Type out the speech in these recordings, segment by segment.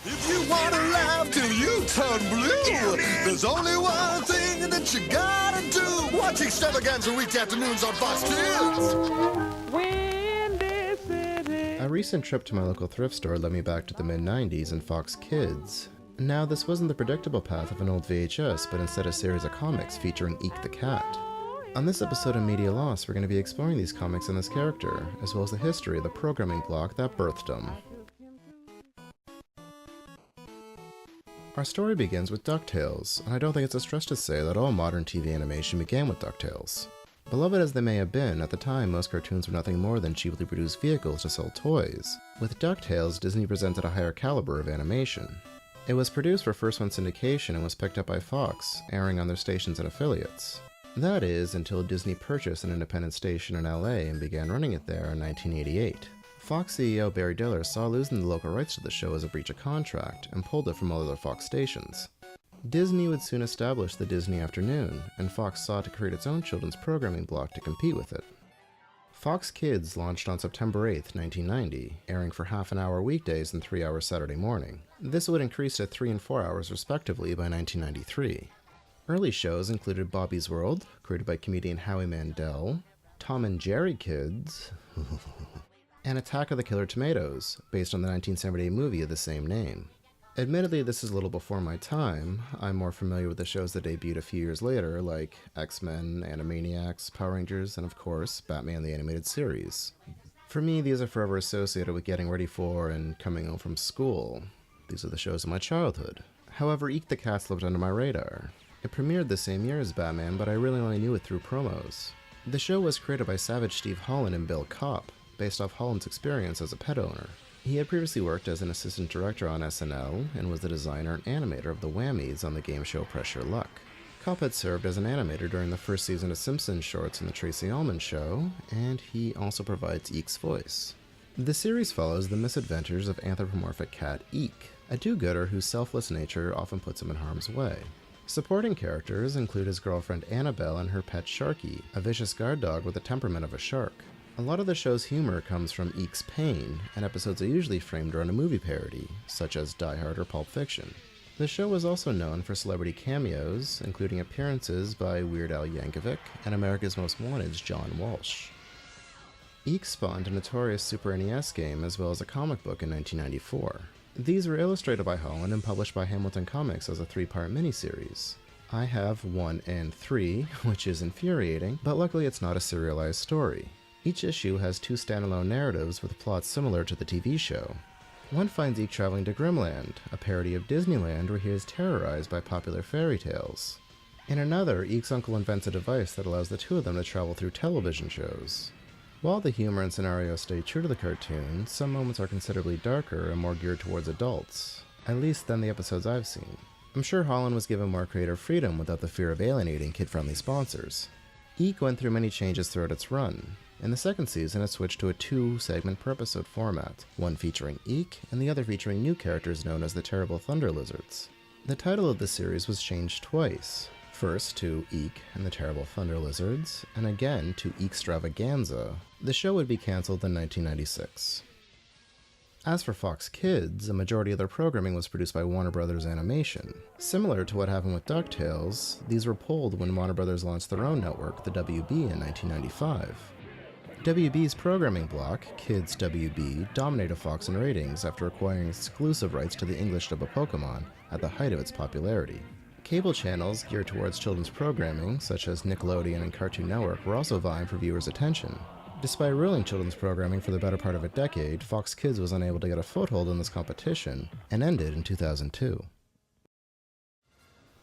If you want to laugh till you turn blue, there's only one thing that you gotta do. Watch Extravaganza weekday afternoons on Fox Kids. A recent trip to my local thrift store led me back to the mid-90s and Fox Kids. Now, this wasn't the predictable path of an old VHS, but instead a series of comics featuring Eek the Cat. On this episode of Media Loss, we're going to be exploring these comics and this character, as well as the history of the programming block that birthed them. Our story begins with Ducktales, and I don't think it's a stretch to say that all modern TV animation began with Ducktales. Beloved as they may have been, at the time most cartoons were nothing more than cheaply produced vehicles to sell toys. With Ducktales, Disney presented a higher caliber of animation. It was produced for first-run syndication and was picked up by Fox, airing on their stations and affiliates. That is, until Disney purchased an independent station in LA and began running it there in 1988. Fox CEO Barry Diller saw losing the local rights to the show as a breach of contract and pulled it from all other Fox stations. Disney would soon establish the Disney Afternoon, and Fox sought to create its own children's programming block to compete with it. Fox Kids launched on September 8, 1990, airing for half an hour weekdays and 3 hours Saturday morning. This would increase to 3 and 4 hours respectively by 1993. Early shows included Bobby's World, created by comedian Howie Mandel, Tom and Jerry Kids, and Attack of the Killer Tomatoes, based on the 1978 movie of the same name. Admittedly, this is a little before my time. I'm more familiar with the shows that debuted a few years later, like X-Men, Animaniacs, Power Rangers, and of course, Batman the Animated Series. For me, these are forever associated with getting ready for and coming home from school. These are the shows of my childhood. However, Eek the Cat slipped under my radar. It premiered the same year as Batman, but I really only knew it through promos. The show was created by Savage Steve Holland and Bill Kopp, based off Holland's experience as a pet owner. He had previously worked as an assistant director on SNL and was the designer and animator of the Whammies on the game show Press Your Luck. Kopp had served as an animator during the first season of Simpsons shorts in the Tracy Ullman Show, and he also provides Eek's voice. The series follows the misadventures of anthropomorphic cat Eek, a do-gooder whose selfless nature often puts him in harm's way. Supporting characters include his girlfriend Annabelle and her pet Sharky, a vicious guard dog with the temperament of a shark. A lot of the show's humor comes from Eek's pain, and episodes are usually framed around a movie parody, such as Die Hard or Pulp Fiction. The show was also known for celebrity cameos, including appearances by Weird Al Yankovic and America's Most Wanted's John Walsh. Eek spawned a notorious Super NES game as well as a comic book in 1994. These were illustrated by Holland and published by Hamilton Comics as a 3-part miniseries. I have 1 and 3, which is infuriating, but luckily it's not a serialized story. Each issue has 2 standalone narratives with plots similar to the TV show. One finds Eek traveling to Grimland, a parody of Disneyland where he is terrorized by popular fairy tales. In another, Eek's uncle invents a device that allows the two of them to travel through television shows. While the humor and scenario stay true to the cartoon, some moments are considerably darker and more geared towards adults, at least than the episodes I've seen. I'm sure Holland was given more creative freedom without the fear of alienating kid-friendly sponsors. Eek went through many changes throughout its run. In the second season, it switched to a 2-segment per episode format, one featuring Eek and the other featuring new characters known as the Terrible Thunder Lizards. The title of the series was changed twice. First to Eek and the Terrible Thunder Lizards, and again to Eekstravaganza. The show would be cancelled in 1996. As for Fox Kids, a majority of their programming was produced by Warner Bros. Animation. Similar to what happened with Ducktales, these were pulled when Warner Bros. Launched their own network, the WB, in 1995. WB's programming block, Kids WB, dominated Fox in ratings after acquiring exclusive rights to the English dub of Pokemon at the height of its popularity. Cable channels geared towards children's programming, such as Nickelodeon and Cartoon Network, were also vying for viewers' attention. Despite ruling children's programming for the better part of a decade, Fox Kids was unable to get a foothold in this competition, and ended in 2002.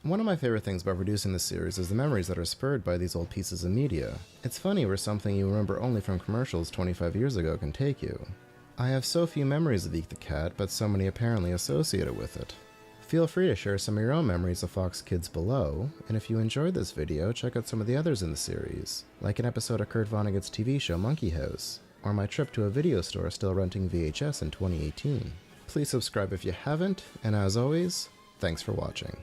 One of my favorite things about producing this series is the memories that are spurred by these old pieces of media. It's funny where something you remember only from commercials 25 years ago can take you. I have so few memories of Eek the Cat, but so many apparently associated with it. Feel free to share some of your own memories of Fox Kids below, and if you enjoyed this video, check out some of the others in the series, like an episode of Kurt Vonnegut's TV show Monkey House, or my trip to a video store still renting VHS in 2018. Please subscribe if you haven't, and as always, thanks for watching.